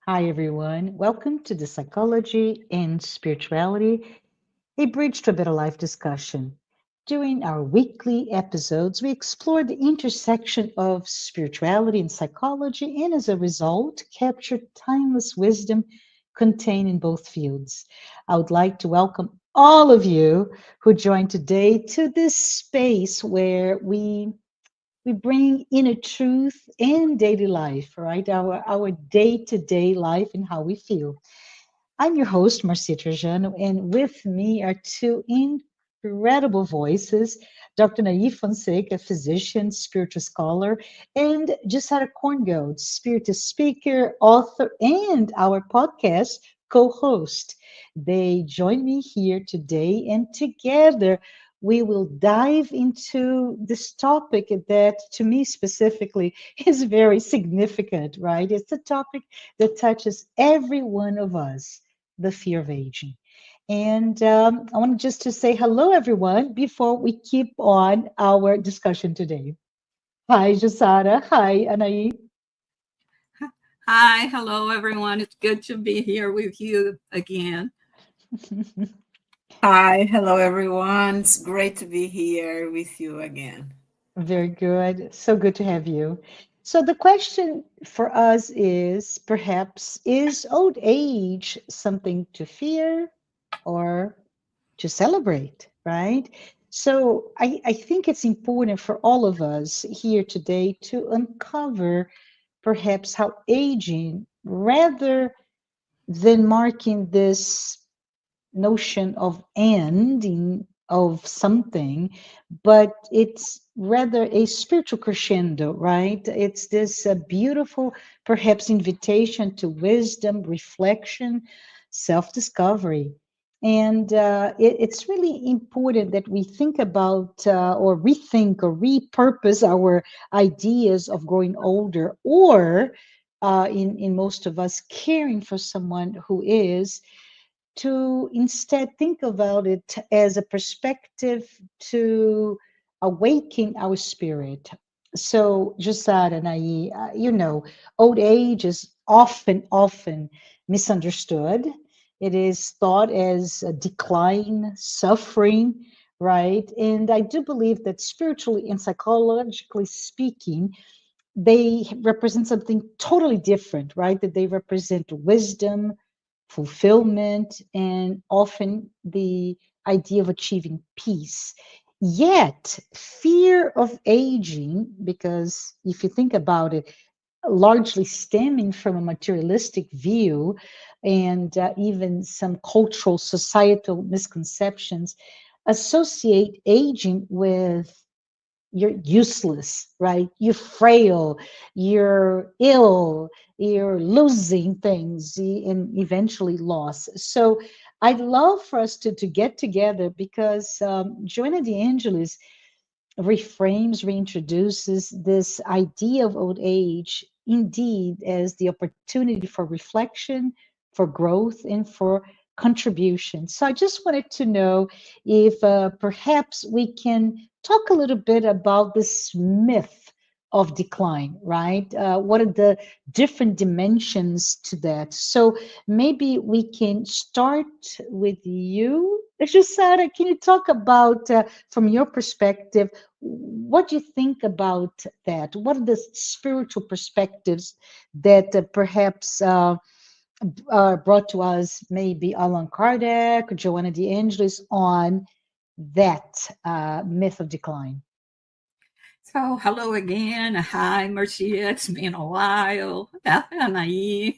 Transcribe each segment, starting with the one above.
Hi, everyone. Welcome to the Psychology and Spirituality, a bridge to a better life discussion. During our weekly episodes, we explore the intersection of spirituality and psychology, and as a result, capture timeless wisdom contained in both fields. I would like to welcome all of you who joined today to this space where we bring inner truth in daily life, right? Our day-to-day life and how we feel. I'm your host, Marcia Trajano, and with me are two incredible voices, Dr. Anahy Fonseca, physician, spiritual scholar, and Jussara Korngold, spiritual speaker, author, and our podcast co-host. They join me here today, and together we will dive into this topic that, to me specifically, is very significant, right? It's a topic that touches every one of us, the fear of aging. And I want just to say hello, everyone, before we keep on our discussion today. Hi, Jussara. Hi, Anahy. Hi, hello everyone. It's good to be here with you again. Hi, hello everyone. It's great to be here with you again. Very good. So good to have you. So the question for us is perhaps, is old age something to fear or to celebrate, right? So I think it's important for all of us here today to uncover perhaps how aging, rather than marking this notion of ending of something, but it's rather a spiritual crescendo, right? It's this beautiful, perhaps, invitation to wisdom, reflection, self discovery. And it's really important that we think about or rethink or repurpose our ideas of growing older, or in most of us, caring for someone who is, to instead think about it as a perspective to awaken our spirit. So, Jussara and old age is often misunderstood. It is thought as a decline, suffering, right? And I do believe that spiritually and psychologically speaking, they represent something totally different, right? That they represent wisdom, fulfillment, and often the idea of achieving peace. Yet, fear of aging, because if you think about it, largely stemming from a materialistic view and even some cultural, societal misconceptions, associate aging with you're useless, right? You're frail, you're ill, you're losing things and eventually loss. So I'd love for us to get together because Joanna De Angelis reframes, reintroduces this idea of old age indeed as the opportunity for reflection, for growth, and for contribution. So I just wanted to know if perhaps we can talk a little bit about this myth of decline, right? What are the different dimensions to that? So maybe we can start with you. Sarah, can you talk about, from your perspective, what do you think about that? What are the spiritual perspectives that perhaps are brought to us, maybe Allan Kardec, Joanna de Angelis, on that myth of decline? So, hello again. Hi, Marcia. It's been a while. Anahy.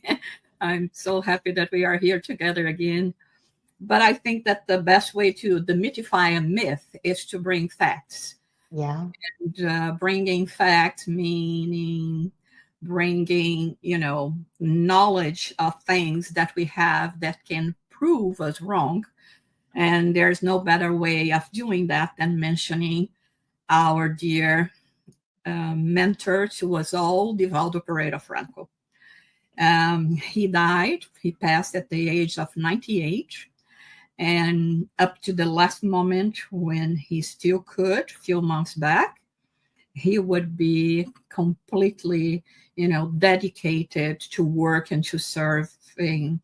I'm so happy that we are here together again. But I think that the best way to demystify a myth is to bring facts. Yeah. And bringing facts meaning bringing, knowledge of things that we have that can prove us wrong. And there's no better way of doing that than mentioning our dear mentor to us all, Divaldo Pereira Franco. He passed at the age of 98. And up to the last moment when he still could, a few months back, he would be completely, dedicated to work and to serving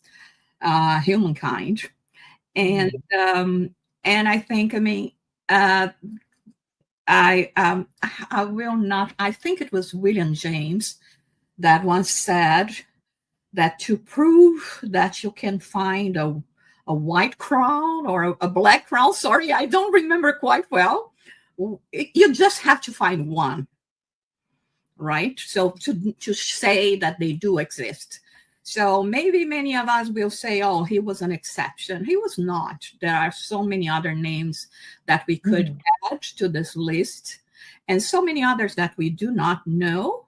humankind. And Mhm. and I think, I mean, uh, I will not. I think it was William James that once said that to prove that you can find a white crown or a black crown, sorry, I don't remember quite well. You just have to find one, right? So to say that they do exist. So maybe many of us will say, oh, he was an exception. He was not. There are so many other names that we could Mhm. add to this list, and so many others that we do not know.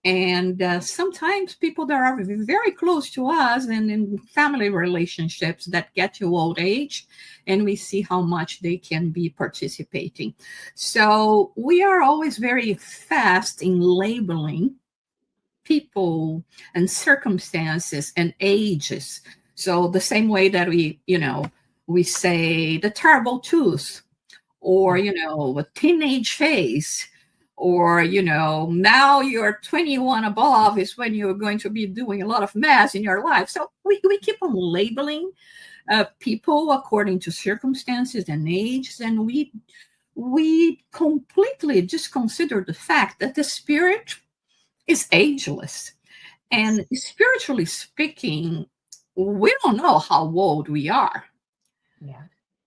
And sometimes people that are very close to us and in family relationships that get to old age, and we see how much they can be participating. So we are always very fast in labeling people and circumstances and ages. So the same way that we say the terrible tooth, or Yeah. a teenage phase, or now you're 21 above is when you're going to be doing a lot of math in your life. So we keep on labeling people according to circumstances and ages, and we completely just consider the fact that the spirit is ageless. Yes. And spiritually speaking, we don't know how old we are. Yeah.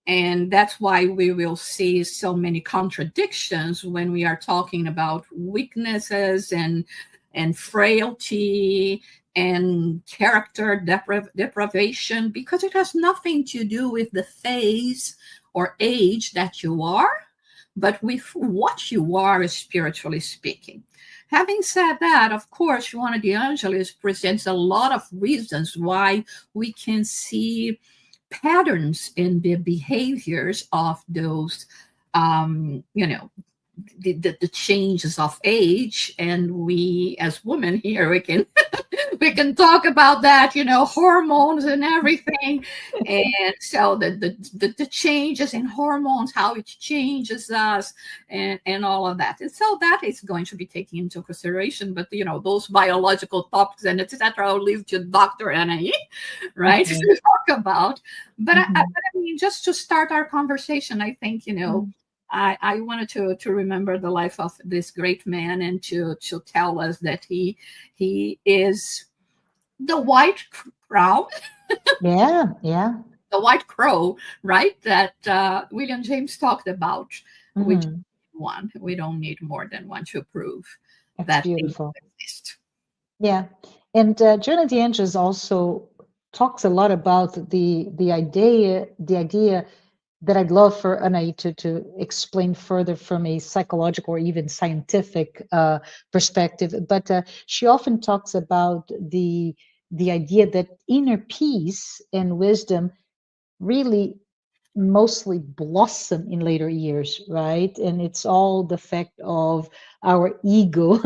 And that's why we will see so many contradictions when we are talking about weaknesses and frailty and character deprivation, because it has nothing to do with the phase or age that you are, but with what you are spiritually speaking. Having said that, of course, Joana de Angelis presents a lot of reasons why we can see patterns in the behaviors of those um, you know the changes of age. And we as women here, we can talk about that, hormones and everything. And so the changes in hormones, how it changes us, and all of that. And so that is going to be taken into consideration. But those biological topics and etc., I'll leave to Dr. Anahy, right, Okay. to talk about. But Mhm. I mean, just to start our conversation, I think, Mhm. I wanted to remember the life of this great man, and to tell us that he is the white crown, Yeah. Yeah. the white crow, right? That William James talked about. Which Mhm. one? We don't need more than one to prove That's that they beautiful. exist. Yeah. And Jonah DeAngelis also talks a lot about the idea that I'd love for Anahy to explain further from a psychological or even scientific perspective. But she often talks about the idea that inner peace and wisdom really mostly blossom in later years, right? And it's all the fact of our ego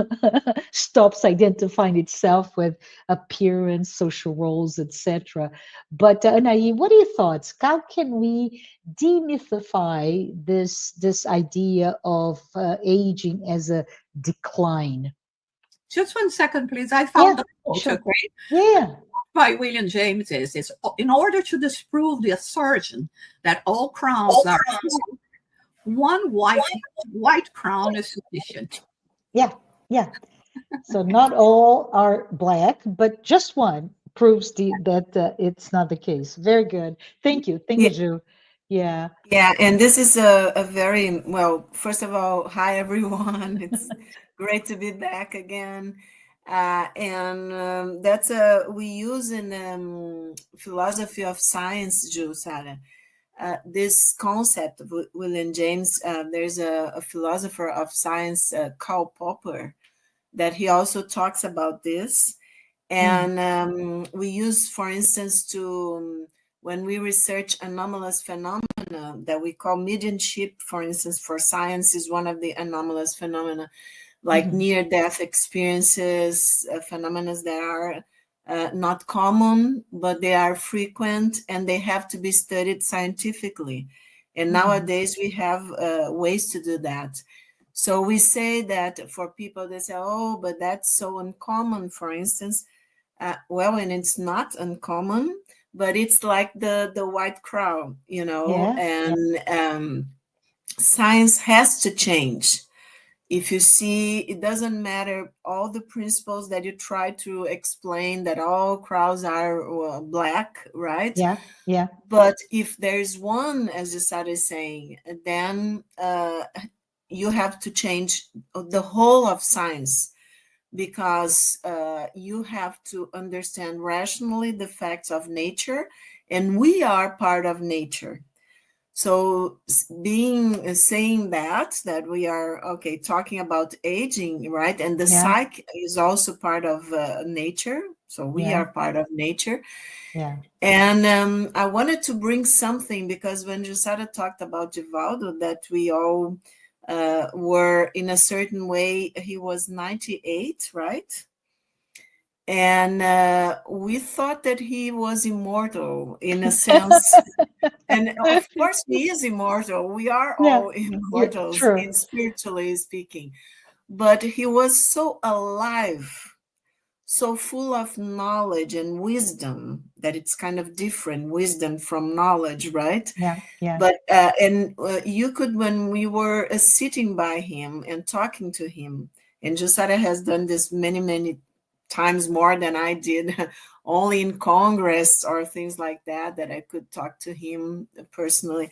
stops identifying itself with appearance, social roles, etc. But Anahy, what are your thoughts? How can we demystify this idea of aging as a decline? Just 1 second, please. I Yeah, found the quote, sure. okay, Yeah. by William James is in order to disprove the assertion that all crowns are one white crown is sufficient. Yeah. Yeah. So not all are black, but just one proves that it's not the case. Very good. Thank you. Thank you, Yeah, Ju. Yeah. yeah, and this is a very, well, first of all, hi everyone. It's great to be back again. And that's we use in philosophy of science, Jussara, this concept of William James. There's a philosopher of science, Karl Popper, that he also talks about this. Mm, And we use, for instance, when we research anomalous phenomena that we call mediumship, for instance, for science is one of the anomalous phenomena, like mhm, near-death experiences, phenomena that are not common, but they are frequent and they have to be studied scientifically. And mhm, nowadays we have ways to do that. So we say that for people, they say, oh, but that's so uncommon, for instance. Well, and it's not uncommon, but it's like the white crown, Yeah. Yeah. and science has to change. If you see, it doesn't matter all the principles that you try to explain that all crowds are black, right? Yeah. Yeah. But if there's one, as you started saying, then you have to change the whole of science, because you have to understand rationally the facts of nature, and we are part of nature. So being saying that we are okay talking about aging, right? And the Yeah. psyche is also part of nature. So we Yeah. are part of nature. Yeah. And I wanted to bring something, because when Jussara talked about Givaldo, that we all were in a certain way, he was 98, right? And we thought that he was immortal in a sense. And of course, he is immortal. We are Yeah. all Yeah. immortals, True. in spiritually speaking. But he was so alive, so full of knowledge and wisdom, that it's kind of different wisdom from knowledge, right? Yeah. Yeah. But and you could, when we were sitting by him and talking to him, and Jussara has done this many times more than I did, only in Congress or things like that, that I could talk to him personally.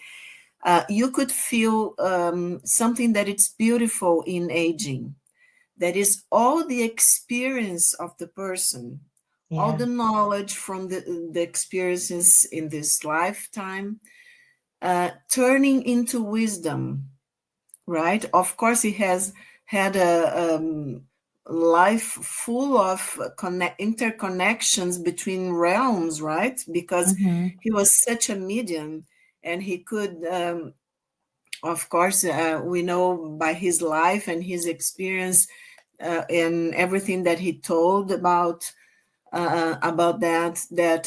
You could feel something that it's beautiful in aging. That is all the experience of the person, all Yeah. the knowledge from the experiences in this lifetime, turning into wisdom, right? Of course, he has had a life full of interconnections between realms, right? Because Mm-hmm. he was such a medium, and he could, of course, we know by his life and his experience and everything that he told about that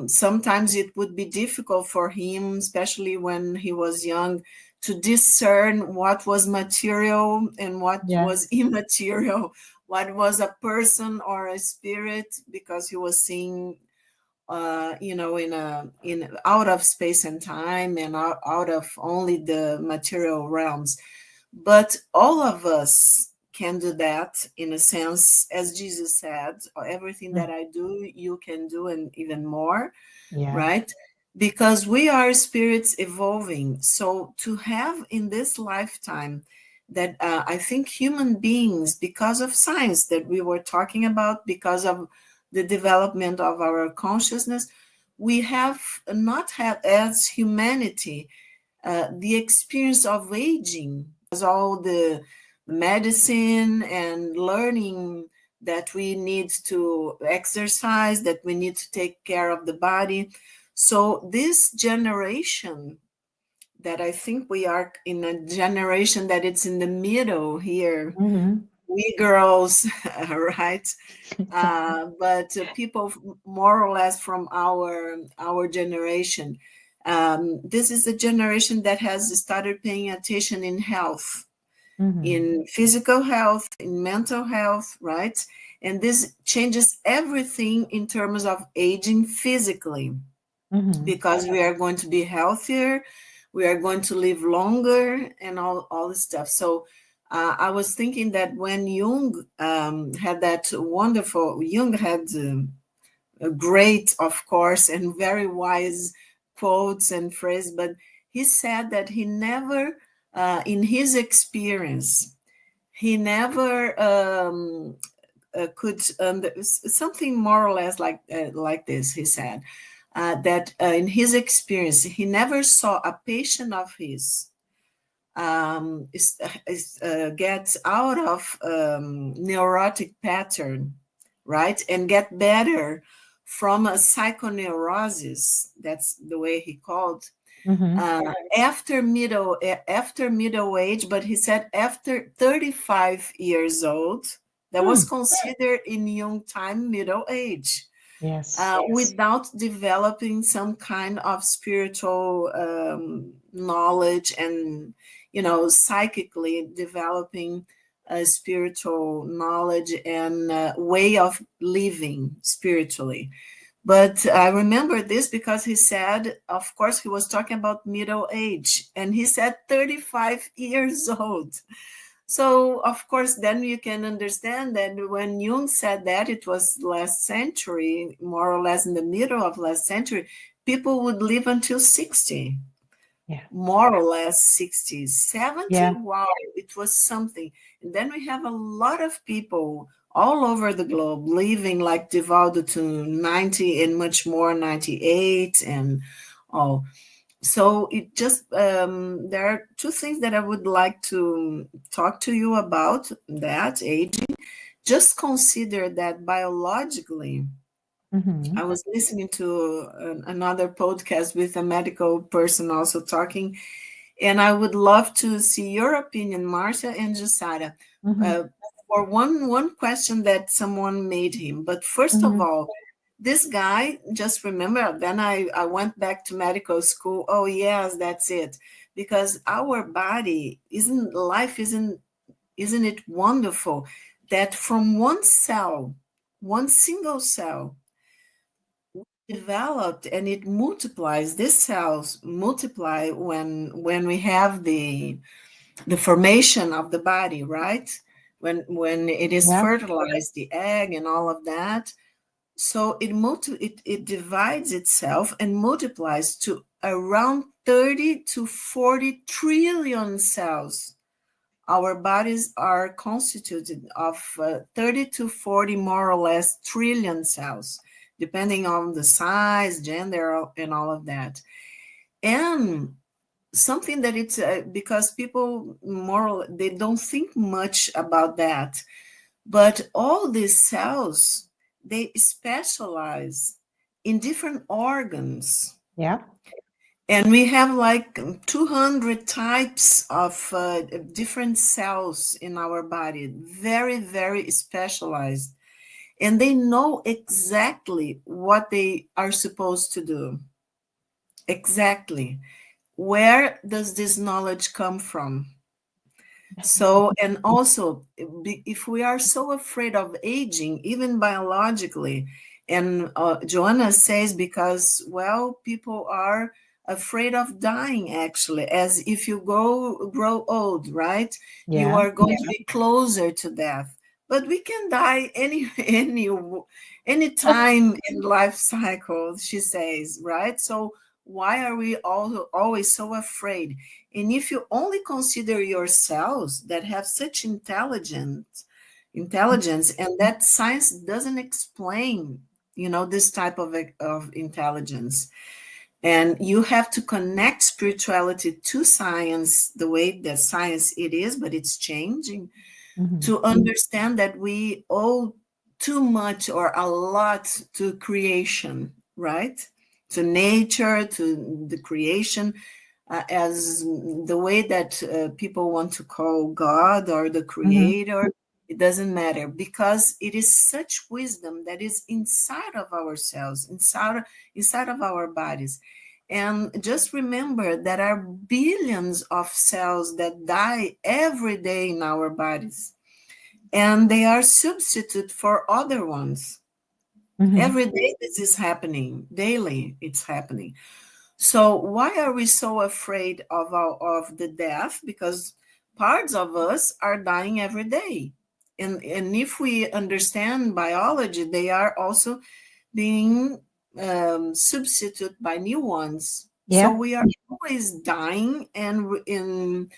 sometimes it would be difficult for him, especially when he was young, to discern what was material and what Yeah. was immaterial, what was a person or a spirit, because he was seeing in out of space and time, and out of only the material realms. But all of us can do that, in a sense, as Jesus said, everything Mm. that I do, you can do, and even more, Yeah. right? Because we are spirits evolving. So to have in this lifetime that I think human beings, because of science that we were talking about, because of the development of our consciousness, we have not had as humanity the experience of aging, as all the medicine and learning that we need to exercise, that we need to take care of the body. So this generation, that I think we are in a generation that it's in the middle here, Mm-hmm. we girls, right? But people more or less from our generation, this is a generation that has started paying attention in health, Mm-hmm. in physical health, in mental health, right? And this changes everything in terms of aging physically, Mm-hmm. because we are going to be healthier, we are going to live longer, and all this stuff. So I was thinking that when Jung had that wonderful, Jung had a great, of course, and very wise quotes and phrases, but he said that he never, in his experience, he never could something more or less like this. He said that in his experience, he never saw a patient of his get out of neurotic pattern, right, and get better from a psychoneurosis. That's the way he called Mm-hmm. after middle age, but he said after 35 years old, that was Mm. considered in Jung time middle age, Yes. without developing some kind of spiritual knowledge and psychically developing a spiritual knowledge and way of living spiritually. But I remember this because he said, of course, he was talking about middle age, and he said 35 years old. So, of course, then you can understand that when Jung said that, it was last century, more or less in the middle of last century, people would live until 60, Yeah. more or less 60, 70. Yeah. Wow, it was something. And then we have a lot of people all over the globe living like Divaldo to 90 and much more, 98 and all. So it just there are two things that I would like to talk to you about that aging. Just consider that biologically, Mm-hmm. I was listening to another podcast with a medical person also talking, and I would love to see your opinion, Marcia and Jussara, Mm-hmm. uh, for one question that someone made him. But first of Mm-hmm. all, this guy, just remember, then I went back to medical school. Oh, yes, that's it. Because our body isn't it wonderful that from one cell, one single cell, developed and it multiplies. These cells multiply when we have the formation of the body, right? When it is Yeah. fertilized, the egg and all of that. So it divides itself and multiplies to around 30 to 40 trillion cells. Our bodies are constituted of 30 to 40 more or less trillion cells, depending on the size, gender, and all of that. And something that it's because people they don't think much about that, but all these cells, they specialize in different organs, Yeah. and we have like 200 types of different cells in our body, very, very specialized. And they know exactly what they are supposed to do. Exactly. Where does this knowledge come from? So, and also, if we are so afraid of aging, even biologically, and Joanna says because, well, people are afraid of dying actually, as if you grow old, right? You Yeah. are going to be closer to death. But we can die any time in life cycle, she says, right? So why are we all always so afraid? And if you only consider yourselves that have such intelligence, and that science doesn't explain, this type of intelligence. And you have to connect spirituality to science the way that science it is, but it's changing, Mm-hmm. to understand that we owe too much or a lot to creation, right? To nature, to the creation, as the way that people want to call God or the Mm-hmm. creator. It doesn't matter because it is such wisdom that is inside of ourselves, inside of our bodies. And just remember there are billions of cells that die every day in our bodies, and they are substitute for other ones. Mm-hmm. Every day this is happening, daily it's happening. So why are we so afraid of the death? Because parts of us are dying every day. And if we understand biology, they are also being substituted by new ones. So Yeah. we are always dying and in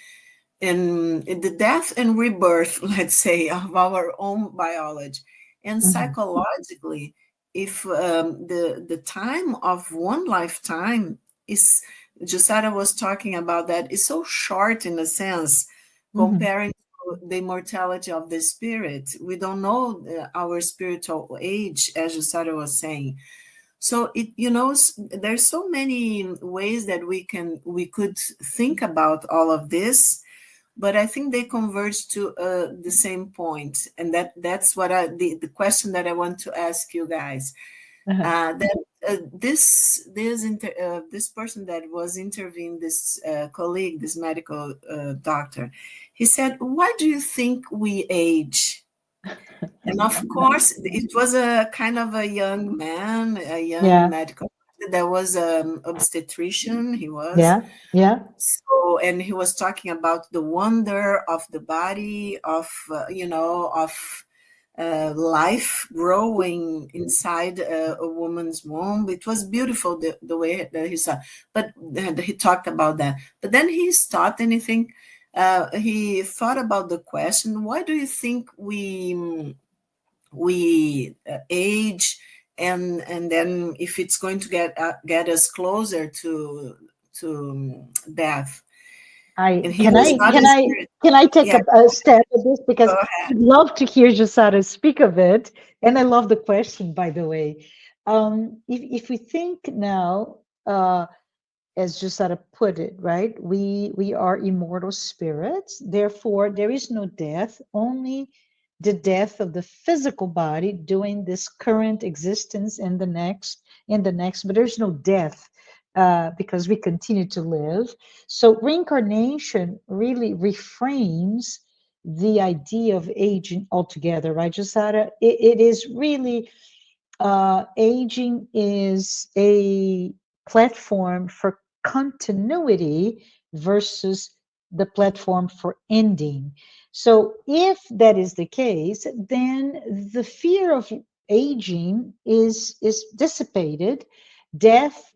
the death and rebirth, let's say, of our own biology. And Mm-hmm. psychologically, if the time of one lifetime is, Jussara was talking about that, is so short in a sense, Mm-hmm. comparing to the immortality of the spirit. We don't know our spiritual age, as Jussara was saying. So there's so many ways that we could think about all of this, but I think they converge to the same point, and that's what the question that I want to ask you guys. Uh-huh. That this person that was interviewing this colleague, this medical doctor, he said, "Why do you think we age?" And of course, it was a kind of a young man, a young Yeah, medical. There was obstetrician. He was yeah, yeah. so, and he was talking about the wonder of the body, of of life growing inside a woman's womb. It was beautiful the way that he saw, but he talked about that. But then he stopped and he thought about the question: Why do you think we age, and then if it's going to get us closer to death? I And he can was I not can a I spirit. can I take Yeah, a stab at this go because ahead. I'd love to hear Jussara speak of it, and I love the question, by the way. If we think now, as Jussara put it, right? We are immortal spirits. Therefore, there is no death, only the death of the physical body during this current existence and the next, but there's no death because we continue to live. So reincarnation really reframes the idea of aging altogether, right, Jussara? It is really aging is a platform for continuity versus the platform for ending. So, if that is the case, then the fear of aging is dissipated. Death,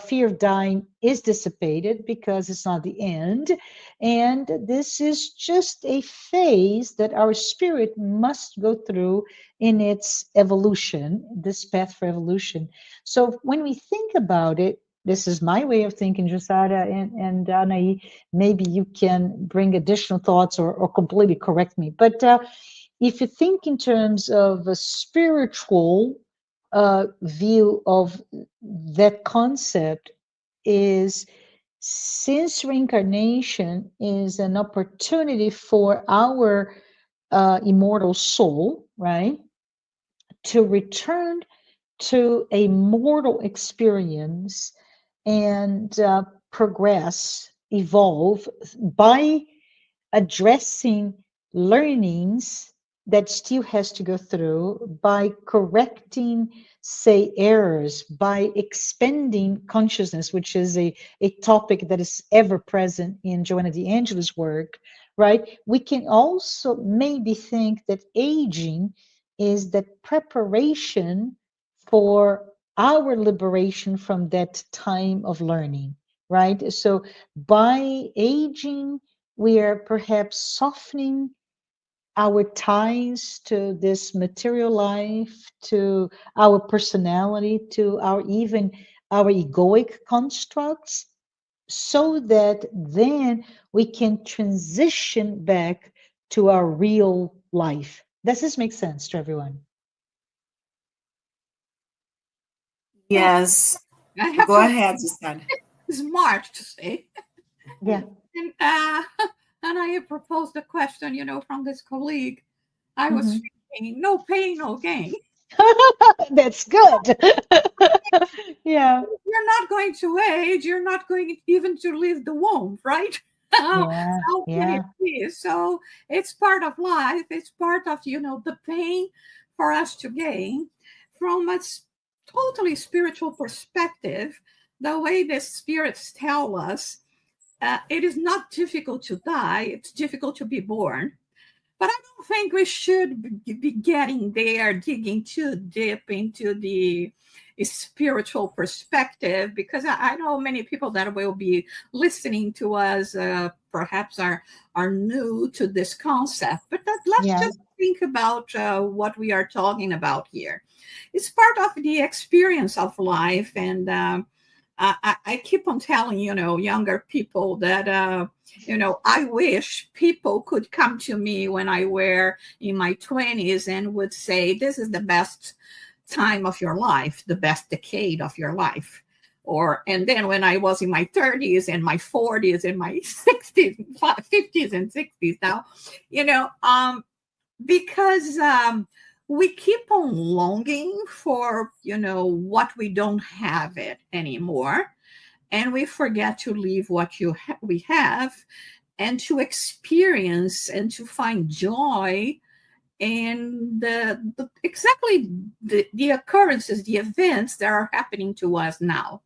fear of dying is dissipated because it's not the end. And this is just a phase that our spirit must go through in its evolution, this path for evolution. So when we think about it, this is my way of thinking, Jussara and Anahy. Maybe you can bring additional thoughts or completely correct me. But if you think in terms of a spiritual view of that concept, is since reincarnation is an opportunity for our immortal soul, right, to return to a mortal experience and progress, evolve by addressing learnings that still has to go through, by correcting, say, errors, by expanding consciousness, which is a topic that is ever present in Joanna D'Angelo's work, right? We can also maybe think that aging is that preparation for our liberation from that time of learning, right? So by aging, we are perhaps softening our ties to this material life, to our personality, to our even our egoic constructs, so that then we can transition back to our real life. Does this make sense to everyone? Well, Yes, I have go something ahead, Jussara. smart to say. Yeah. And and I proposed a question, from this colleague. I was Mhm. thinking, no pain, no gain. That's good. Yeah. You're not going to age. You're not going even to leave the womb, right? How Yeah. can it Yeah. be? So it's part of life. It's part of, the pain for us to gain from a totally spiritual perspective. The way the spirits tell us, it is not difficult to die. It's difficult to be born. But I don't think we should be getting there, digging too deep into the spiritual perspective, because I know many people that will be listening to us perhaps are new to this concept. But let's Yeah. just think about what we are talking about here. It's part of the experience of life, and I keep on telling younger people that I wish people could come to me when I were in my 20s and would say, this is the best time of your life, the best decade of your life. And then when I was in my 30s and my 40s and my 60s, 50s and 60s now, because we keep on longing for, what we don't have it anymore, and we forget to leave what we have, and to experience and to find joy in exactly the occurrences, the events that are happening to us now.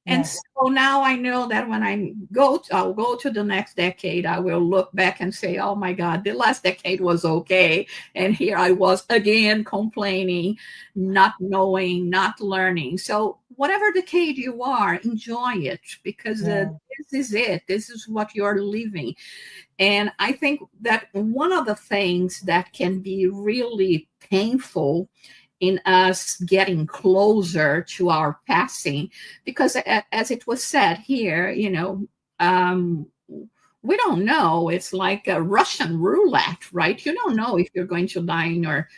And Yes. so now I know that when I'll go to the next decade, I will look back and say, oh my God, the last decade was okay. And here I was again complaining, not knowing, not learning. So whatever decade you are, enjoy it, because Yeah. this is it. This is what you're living. And I think that one of the things that can be really painful in us getting closer to our passing, because as it was said here, um, we don't know. It's like a Russian roulette, right? You don't know if you're going to die in your,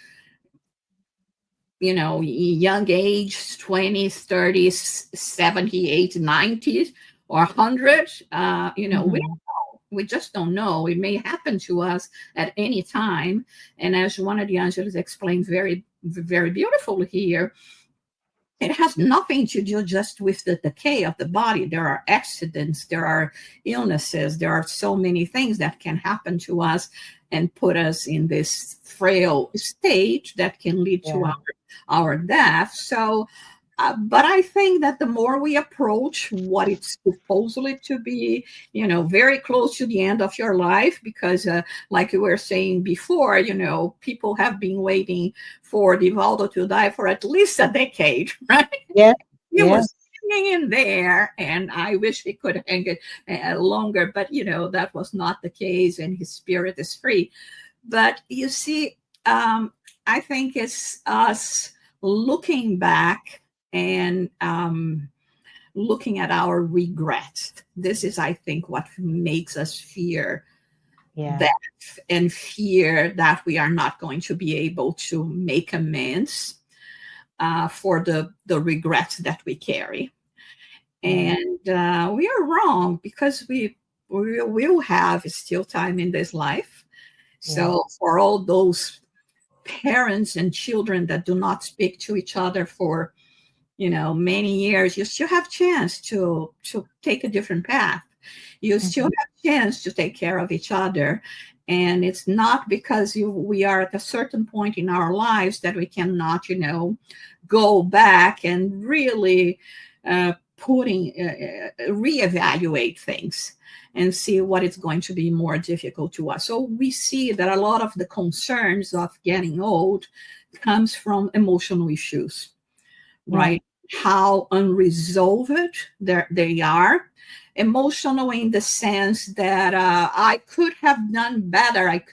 young age, 20s, 30s, 70, 80, 90s, or 100. Mhm. We just don't know. It may happen to us at any time. And as one of the angels explained very, very beautiful here, it has nothing to do just with the decay of the body. There are accidents, there are illnesses, there are so many things that can happen to us and put us in this frail state that can lead to Yeah. our death. So, but I think that the more we approach what it's supposedly to be, very close to the end of your life, because like you were saying before, people have been waiting for Divaldo to die for at least a decade, right? Yeah. He Yes. was hanging in there, and I wish he could hang it longer, but that was not the case, and his spirit is free. But you see, I think it's us looking back and looking at our regrets. This is, I think, what makes us fear Yeah. death and fear that we are not going to be able to make amends for the regrets that we carry. Yeah. And we are wrong, because we will have still time in this life. Yeah. So for all those parents and children that do not speak to each other for many years, you still have chance to take a different path. You still Mhm. have chance to take care of each other. And it's not because we are at a certain point in our lives that we cannot go back and really reevaluate things and see what is going to be more difficult to us. So we see that a lot of the concerns of getting old comes from emotional issues, Yeah. right? How unresolved they are. Emotional in the sense that I could have done better.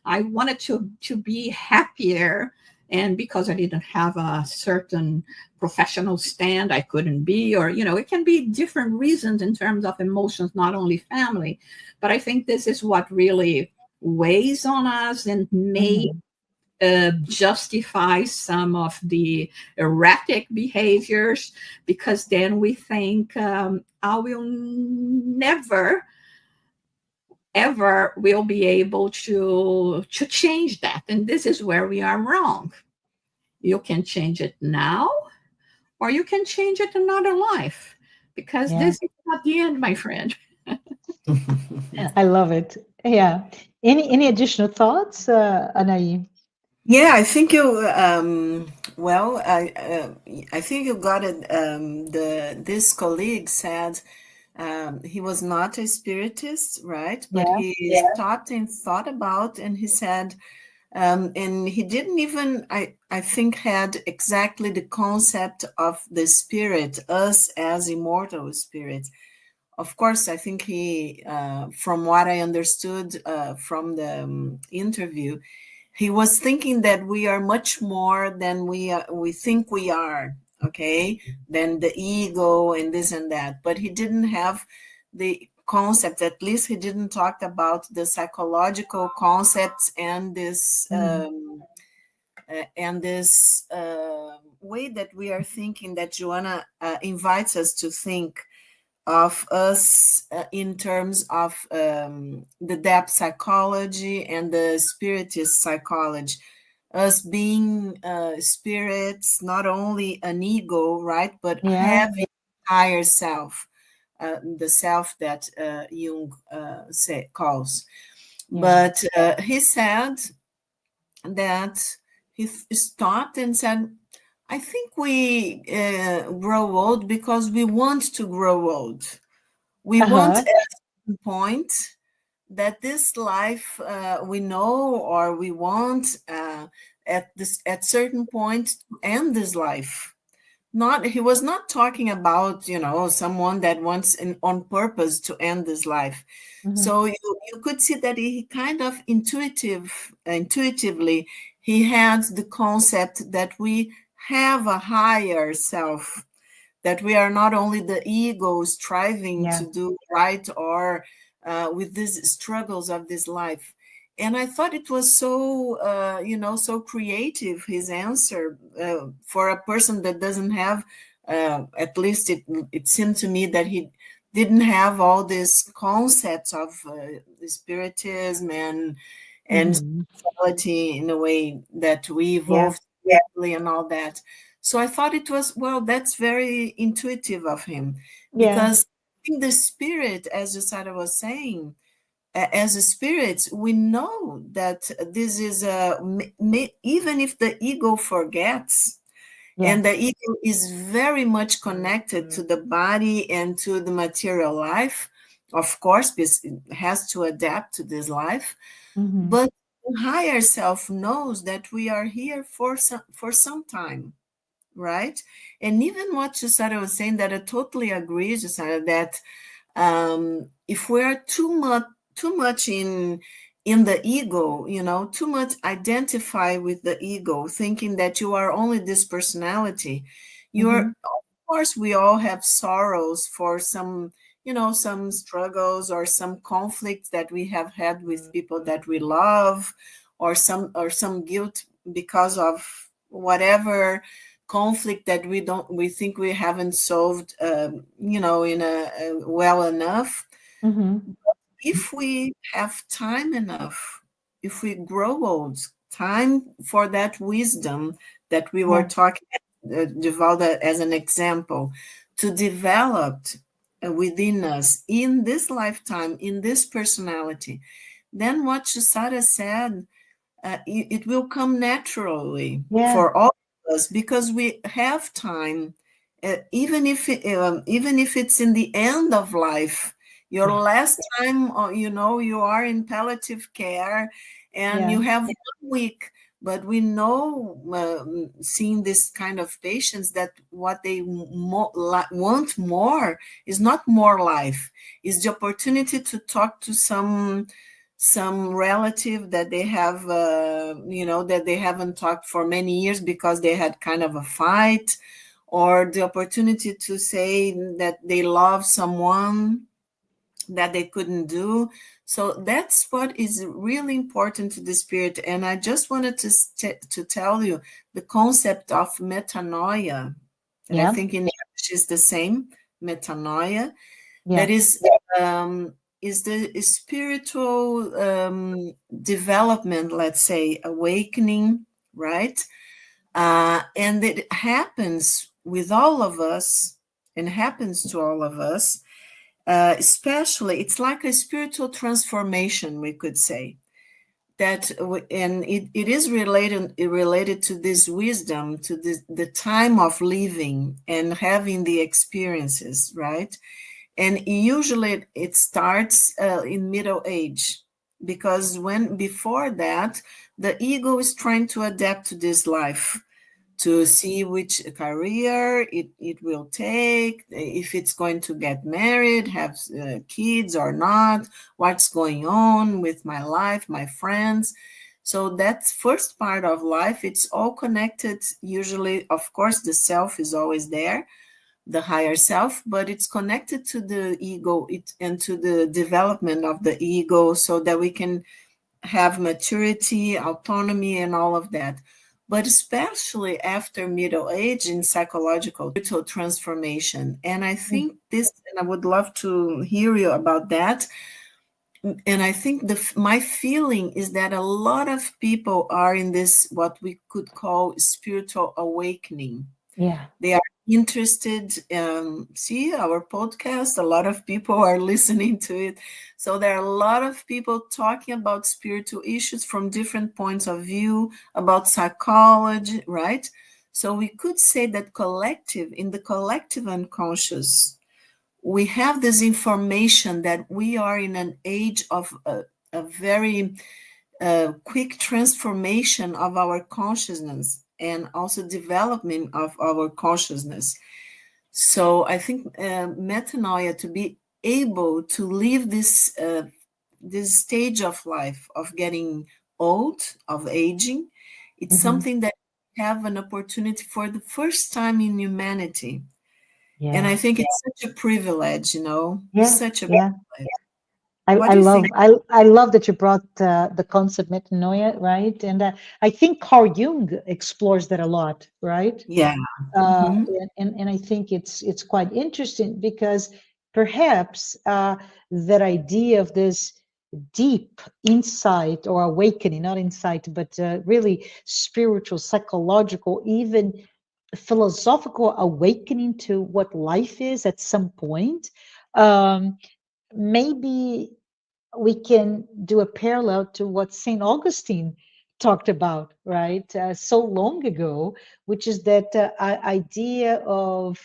I wanted to be happier, and because I didn't have a certain professional stand, I couldn't be, or it can be different reasons in terms of emotions, not only family. But I think this is what really weighs on us and may Mhm. justify some of the erratic behaviors, because then we think, I will never ever will be able to change that, and this is where we are wrong. You can change it now, or you can change it another life, because Yeah. this is not the end, my friend. I love it. Yeah. Any additional thoughts, Anahy? Yeah, I think you well, I think you got it. This colleague said he was not a spiritist, right? But Yeah. he stopped and thought about, and he said, and he didn't even, I think, had exactly the concept of the spirit, us as immortal spirits. Of course, I think he, from what I understood from the interview, he was thinking that we are much more than we think we are, okay, than the ego and this and that. But he didn't have the concept, at least he didn't talk about the psychological concepts Mhm. and this way that we are thinking, that Joanna invites us to think of us in terms of the depth psychology and the spiritist psychology. us being spirits, not only an ego, right, but Yeah. having higher self, the self that Jung calls. Yeah. But he said that he stopped and said, I think we grow old because we want to grow old. We want Uh-huh. at some point that this life we know or we want at certain point to end this life. Not He was not talking about, someone that wants on purpose to end this life. Mm-hmm. So you could see that he kind of intuitively he had the concept that we have a higher self, that we are not only the ego striving Yeah. to do right or with these struggles of this life. And I thought it was so, so creative, his answer, for a person that doesn't have, at least it seemed to me that he didn't have all these concepts of spiritism and Mm-hmm. spirituality in a way that we Yeah. evolved gradually and all that. So I thought it was, well, that's very intuitive of him, Yeah. because in the spirit, as Jussara was saying, as a spirits, we know that this is even if the ego forgets, Yeah. and the ego is very much connected to the body and to the material life, of course, because it has to adapt to this life. Mm-hmm. But the higher self knows that we are here for some time, right? And even what Jussara was saying, that I totally agree, Jussara, that if we're too much in the ego, too much identify with the ego, thinking that you are only this personality, Mm-hmm. of course we all have sorrows for some, some struggles or some conflicts that we have had with people that we love, or some guilt because of whatever conflict that we think we haven't solved, in a well enough. Mm-hmm. If we have time enough, if we grow old, time for that wisdom that we were Yeah. talking, Divalda as an example, to develop within us in this lifetime, in this personality, then what Jussara said, it will come naturally Yeah. for all of us, because we have time, even if it's in the end of life, your Yeah. last time, you are in palliative care, and Yeah. you have 1 week. But we know, seeing this kind of patients, that what they want more is not more life, is the opportunity to talk to some relative that they have, that they haven't talked for many years because they had kind of a fight, or the opportunity to say that they love someone that they couldn't do. So that's what is really important to the spirit. And I just wanted to tell you the concept of metanoia, that I Yeah. think in English is the same, metanoia, Yeah. that is the spiritual development, let's say, awakening, right? And it happens with all of us, and happens to all of us, especially, it's like a spiritual transformation, we could say. And it is related to this wisdom, to the time of living and having the experiences, right? And usually it starts in middle age, because when before that, the ego is trying to adapt to this life, to see which career it will take, if it's going to get married, have kids or not, what's going on with my life, my friends. So that's first part of life. It's all connected. Usually, of course, the self is always there, the higher self, but it's connected to the ego, and to the development of the ego, so that we can have maturity, autonomy, and all of that. But especially after middle age, in psychological spiritual transformation. And I think this, and I would love to hear you about that, and I think my feeling is that a lot of people are in this, what we could call spiritual awakening. Yeah. They are interested. See our podcast, a lot of people are listening to it. So there are a lot of people talking about spiritual issues from different points of view, about psychology, right? So we could say that in the collective unconscious, we have this information that we are in an age of a very quick transformation of our consciousness and also development of our consciousness. So I think metanoia, to be able to live this stage of life of getting old, of aging, it's Mm-hmm. something that we have an opportunity for the first time in humanity. And I Yeah. think it's such a privilege, Yeah. such a Yeah. privilege. I, What I do you love think? I love that you brought the concept metanoia, right? And I think Carl Jung explores that a lot, right? Yeah. Hmm. And I think it's quite interesting because perhaps that idea of this deep insight or awakening, not insight, but really spiritual, psychological, even philosophical awakening to what life is at some point. Um, Maybe we can do a parallel to what St. Augustine talked about, right? So long ago, which is that idea of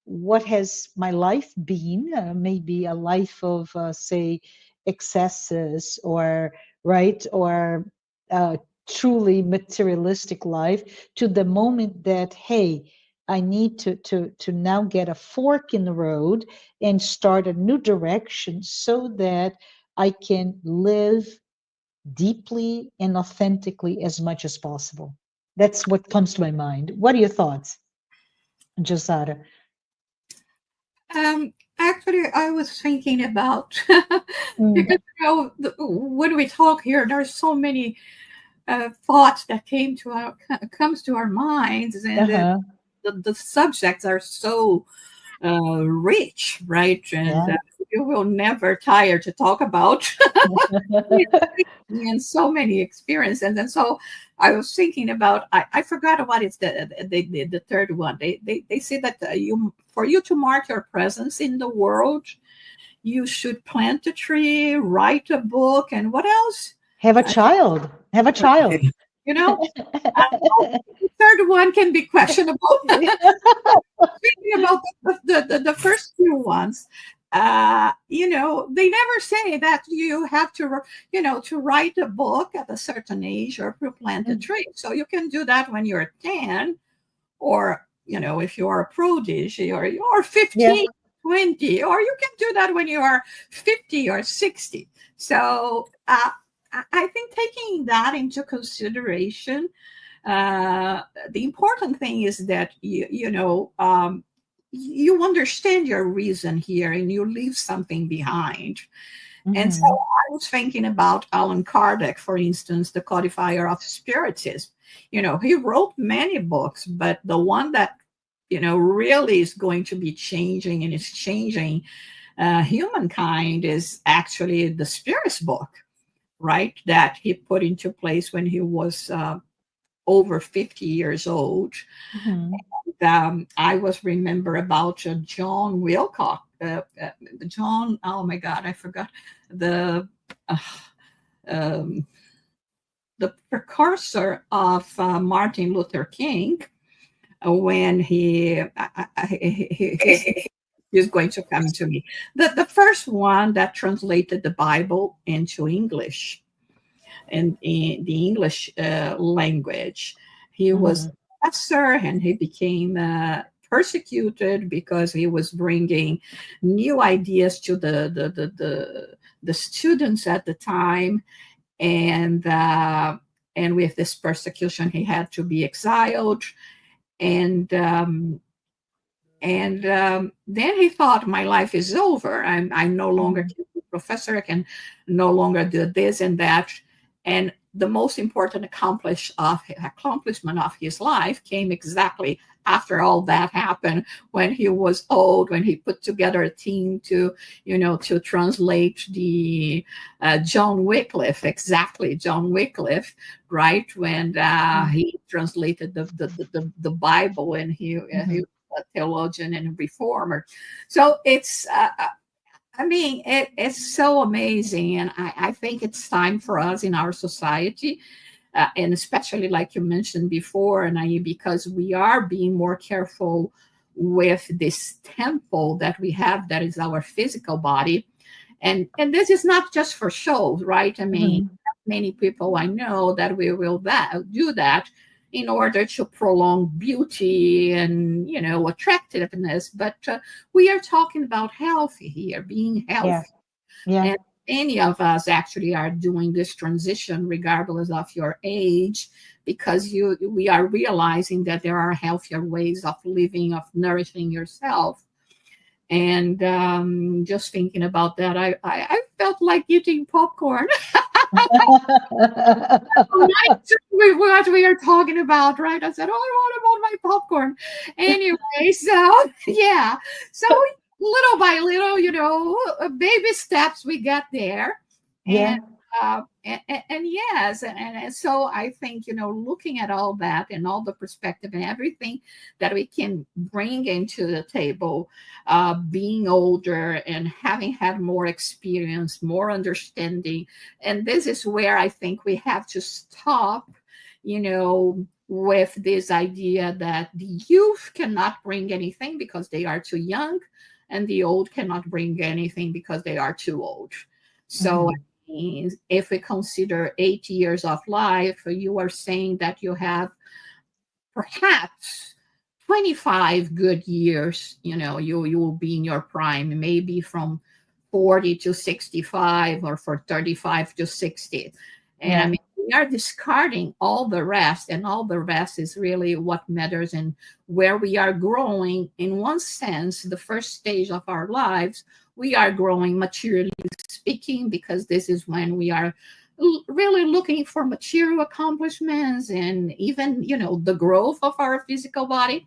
what has my life been, maybe a life of, say, excesses or, right, or uh, truly materialistic life, to the moment that, hey, I need to now get a fork in the road and start a new direction so that I can live deeply and authentically as much as possible. That's what comes to my mind. What are your thoughts, Jussara? Actually, I was thinking about Mm. because when we talk here, there's so many thoughts that comes to our minds, and Uh-huh. the subjects are so rich, right? And Yeah. you will never tire to talk about and so many experiences. And then so I was thinking about I forgot what is the third one. They say that you for you to mark your presence in the world, you should plant a tree, write a book, and what else? Have a Uh, child. Have a child. you know, uh, the third one can be questionable. Thinking about the first few ones, they never say that you have to, to write a book at a certain age or to plant a Mm. tree. So you can do that when you're 10, or, if you are a prodigy, or you're Yeah. 15, 20, or you can do that when you are 50 or 60. So I think taking that into consideration, the important thing is that you understand your reason here and you leave something behind. And so Hmm. I was thinking about Alan Kardec, for instance, the codifier of spiritism. He wrote many books, but the one that really is going to be changing and is changing humankind is actually the spirits book, right, that he put into place when he was over 50 years old. Hmm. I was remember about John Wilcock, John. Oh my God, I forgot the uh, um, the precursor of Martin Luther King when he's going to come to me. The first one that translated the Bible into English and in the English language. He was Hmm. a professor and he became persecuted because he was bringing new ideas to the students at the time. And with this persecution, he had to be exiled. And then he thought, my life is over. I no longer Hmm. can be a professor. I can no longer do this and that. And the most important accomplishment of his life came exactly after all that happened, when he was old, when he put together a team to, to translate the John Wycliffe, exactly, John Wycliffe, right? When Mhm. he translated the Bible, and he Mhm. was a theologian and reformer. So it's, I mean, it's so amazing. And I think it's time for us in our society, and especially like you mentioned before, and because we are being more careful with this temple that we have, that is our physical body. And this is not just for shows, right? I mean, Mhm. many people I know that we will do that in order to prolong beauty and, attractiveness. But we are talking about healthy here, being Yeah. healthy. Yeah. And any of us actually are doing this transition regardless of your age, because we are realizing that there are healthier ways of living, of nourishing yourself. And just thinking about that, I felt like eating popcorn. What we are talking about, right? I said, "Oh, what about my popcorn?" Anyway, so yeah, so little by little, baby steps, we get there. And Yeah. and yes, and so I think, looking at all that and all the perspective and everything that we can bring into the table, being older and having had more experience, more understanding. And this is where I think we have to stop, with this idea that the youth cannot bring anything because they are too young, and the old cannot bring anything because they are too old. So Mhm. if we consider 80 years of life, you are saying that you have perhaps 25 good years. You will be in your prime, maybe from 40 to 65, or for 35 to 60. And I Yeah. mean, we are discarding all the rest, and all the rest is really what matters, and where we are growing. In one sense, the first stage of our lives, we are growing materially speaking, because this is when we are really looking for material accomplishments, and even, the growth of our physical body.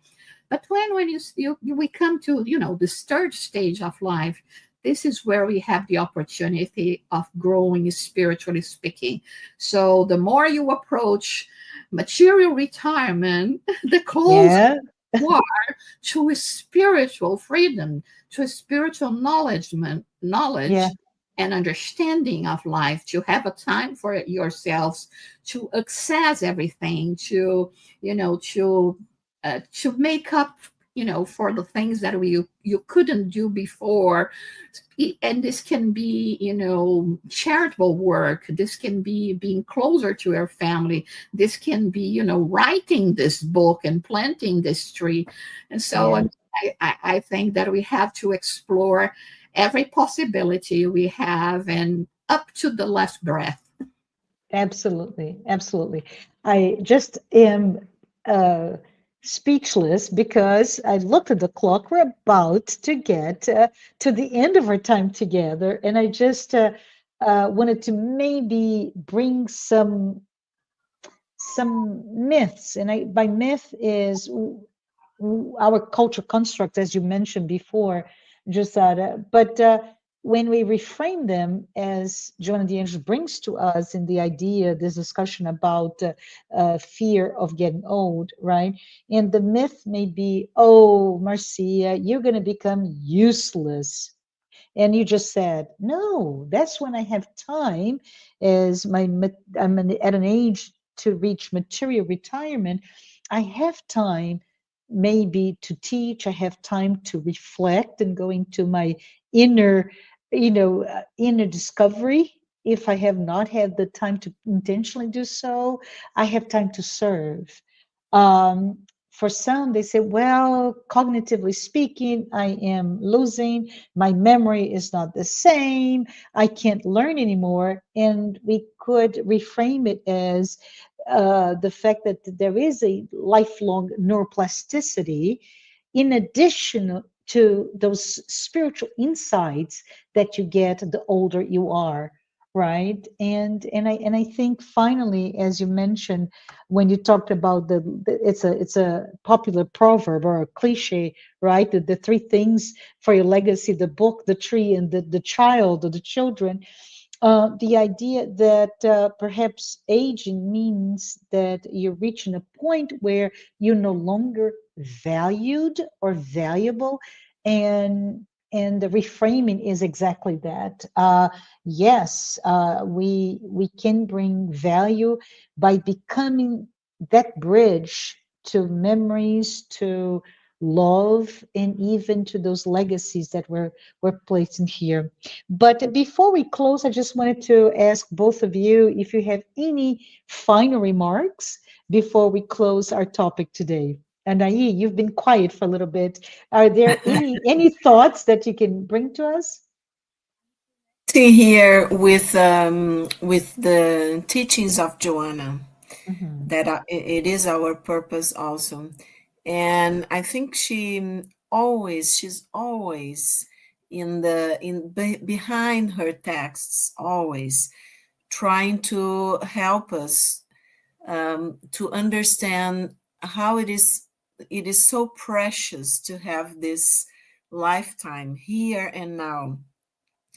But when we come to, this third stage of life, this is where we have the opportunity of growing spiritually speaking. So the more you approach material retirement, the closer Yeah. you are to a spiritual freedom, to a spiritual Yeah. knowledge and understanding of life, to have a time for yourselves, to access everything, to, to make up, for the things that you couldn't do before. And this can be, charitable work. This can be being closer to your family. This can be, writing this book and planting this tree. And so Yeah. I think that we have to explore every possibility we have, and up to the last breath. Absolutely. Absolutely. I just am uh, speechless because I looked at the clock. We're about to get to the end of our time together. And I just wanted to maybe bring some myths. And by myth is our culture construct, as you mentioned before, Jussara. But when we reframe them, as Joanna D'Angelo brings to us in the idea, this discussion about fear of getting old, right? And the myth may be, oh, Marcia, you're going to become useless. And you just said, no, that's when I have time, as at an age to reach material retirement. I have time maybe to teach. I have time to reflect and go into my inner, inner discovery. If I have not had the time to intentionally do so, I have time to serve. Um, for some, they say, well, cognitively speaking, I am losing. My memory is not the same. I can't learn anymore. And we could reframe it as the fact that there is a lifelong neuroplasticity in addition to those spiritual insights that you get the older you are. right? And I think finally, as you mentioned, when you talked about it's a popular proverb or a cliche, right? The three things for your legacy: the book, the tree, and the child or the children. The idea that perhaps aging means that you're reaching a point where you're no longer valued or valuable, and and the reframing is exactly that. Yes, we can bring value by becoming that bridge to memories, to love, and even to those legacies that we're placing here. But before we close, I just wanted to ask both of you if you have any final remarks before we close our topic today. Anahy, you've been quiet for a little bit. Are there any thoughts that you can bring to us? See here with the teachings of Joanna, Mhm, that it is our purpose also. And I think she's always behind her texts, always trying to help us to understand how it is so precious to have this lifetime here and now,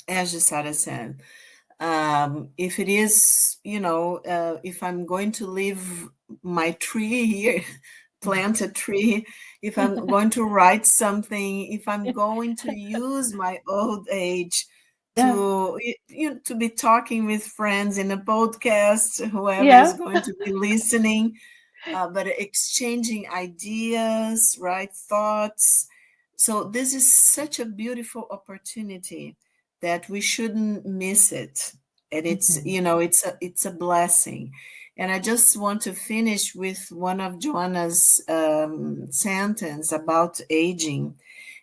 as Jussara said. If it is, if I'm going to leave my tree here, plant a tree, if I'm going to write something, if I'm going to use my old age yeah, to be talking with friends in a podcast, whoever is yeah. going to be listening, but exchanging ideas, right? Thoughts. So this is such a beautiful opportunity that we shouldn't miss it. And it's, Mhm, it's a blessing. And I just want to finish with one of Joanna's sentence about aging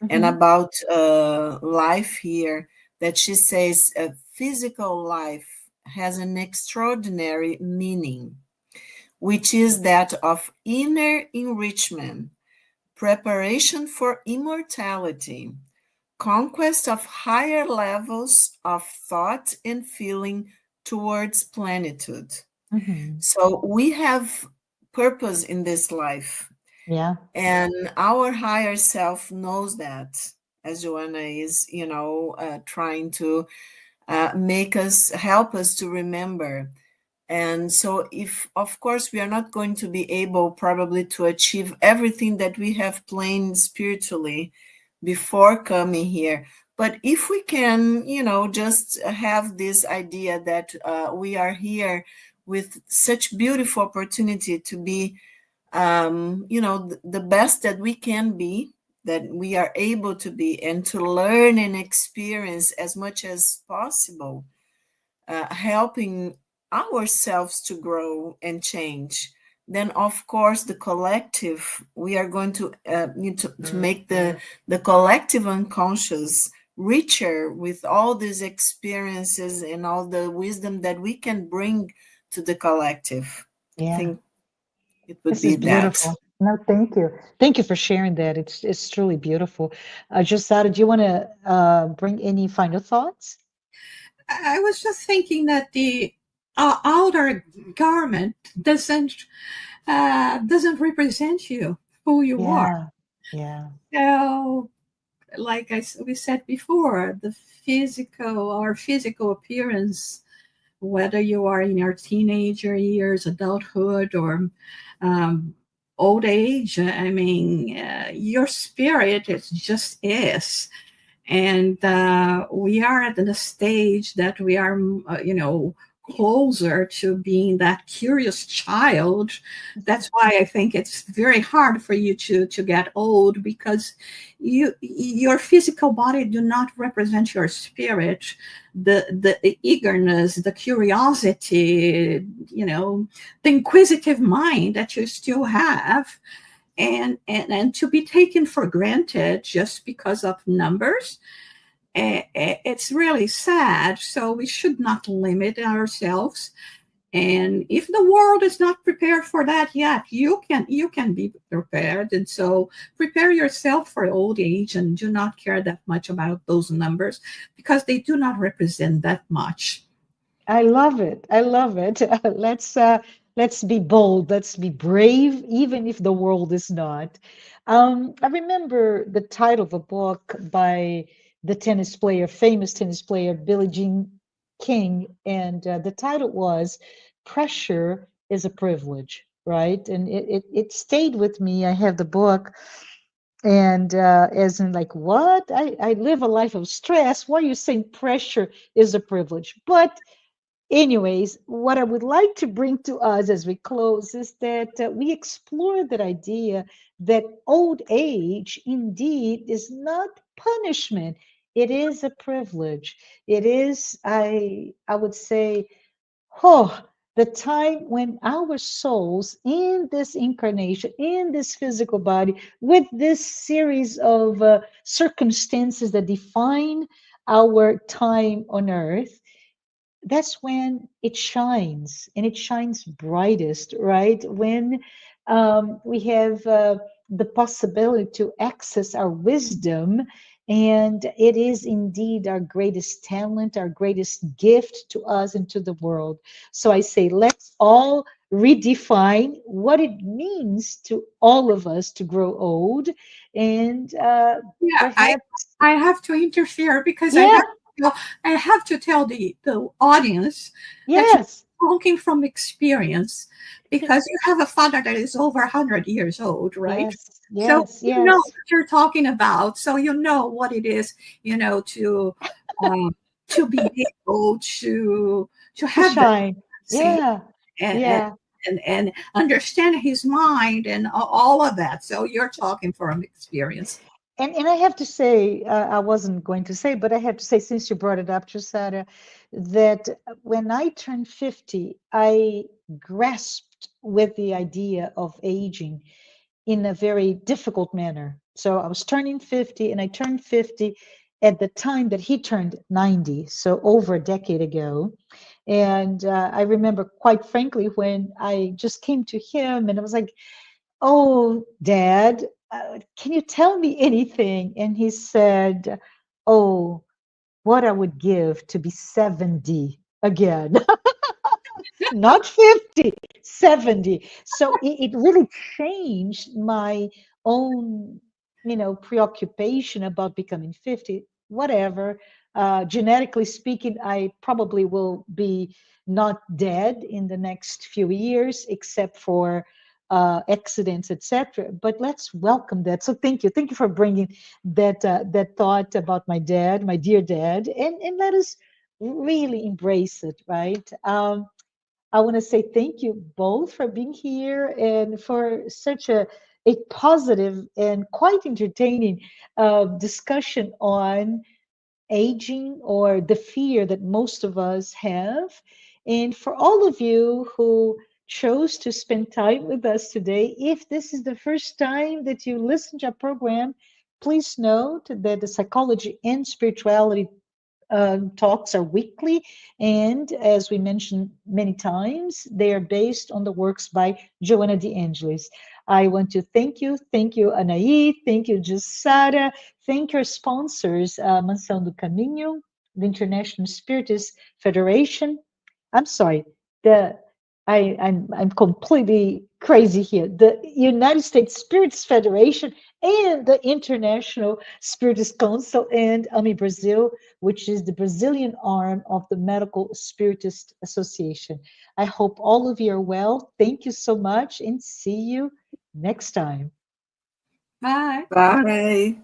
and mhm, about life here, that she says physical life has an extraordinary meaning, which is that of inner enrichment, preparation for immortality, conquest of higher levels of thought and feeling towards plenitude. mhm. So we have purpose in this life, Yeah. and our higher self knows that, as Joanna is, trying to help us to remember. And so, if of course we are not going to be able probably to achieve everything that we have planned spiritually before coming here, but if we can, just have this idea that we are here with such beautiful opportunity to be, the best that we can be, that we are able to be, and to learn and experience as much as possible, helping ourselves to grow and change, then of course the collective, we are going to need to make the collective unconscious richer with all these experiences and all the wisdom that we can bring to the collective. I Yeah. think it would This be is that. beautiful. No, thank you. Thank you for sharing that. It's truly beautiful. Josada, do you want to bring any final thoughts? I was just thinking that the outer garment doesn't represent you, who you are. Yeah. Yeah. So, like we said before, the physical appearance, whether you are in your teenager years, adulthood, or um, old age, I mean, your spirit is. And we are at the stage that we are, closer to being that curious child. That's why I think it's very hard for you to get old, because your physical body do not represent your spirit, the eagerness, the curiosity, the inquisitive mind that you still have, and to be taken for granted just because of numbers. It's really sad. So we should not limit ourselves. And if the world is not prepared for that yet, you can be prepared. And so prepare yourself for old age, and do not care that much about those numbers, because they do not represent that much. I love it. I love it. Let's be bold. Let's be brave, even if the world is not. I remember the title of a book by the tennis player, famous tennis player Billie Jean King, and the title was "Pressure is a Privilege." Right, and it stayed with me. I have the book, and as in like, what? I live a life of stress. Why are you saying pressure is a privilege? But anyways, what I would like to bring to us as we close is that we explore that idea that old age indeed is not punishment. It is a privilege. It is, I would say, oh, the time when our souls in this incarnation, in this physical body, with this series of circumstances that define our time on earth, that's when it shines, and it shines brightest, right? When we have the possibility to access our wisdom, and it is indeed our greatest talent, our greatest gift to us and to the world. So I say, let's all redefine what it means to all of us to grow old, and Yeah, perhaps, I have to interfere because yeah, I have to tell the audience that you're yes, talking from experience because you have a father that is over 100 years old, right? yes, So yes, you know yes. what you're talking about. So you know what it is, um, to be able to To have that shine. see Yeah, and and yeah. and understand his mind and all of that. So you're talking from experience. And I have to say, I wasn't going to say, but I have to say, since you brought it up, Jussara, that when I turned 50, I grasped with the idea of aging in a very difficult manner. So I was turning 50, and I turned 50 at the time that he turned 90, so over a decade ago. And I remember, quite frankly, when I just came to him and I was like, "Oh, Dad, can you tell me anything?" And he said, "Oh, what I would give to be 70 again." Not 50, 70. So it really changed my own, preoccupation about becoming 50. Whatever. Genetically speaking, I probably will be not dead in the next few years, except for accidents, etc. But let's welcome that. So thank you for bringing that thought about my dad, my dear dad, and let us really embrace it, right? I want to say thank you both for being here and for such a positive and quite entertaining discussion on aging, or the fear that most of us have. And for all of you who chose to spend time with us today, if this is the first time that you listen to our program, please note that the Psychology and Spirituality talks are weekly, and as we mentioned many times, they are based on the works by Joanna De Angelis. I want to thank you, Anahy, thank you, Jussara, thank your sponsors, Mansão do Caminho, the International Spiritist Federation. I'm sorry, the I'm completely crazy here. The United States Spirits Federation and the International Spiritist Council, and AMI Brazil, which is the Brazilian arm of the Medical Spiritist Association. I hope all of you are well. Thank you so much, and see you next time. Bye. Bye.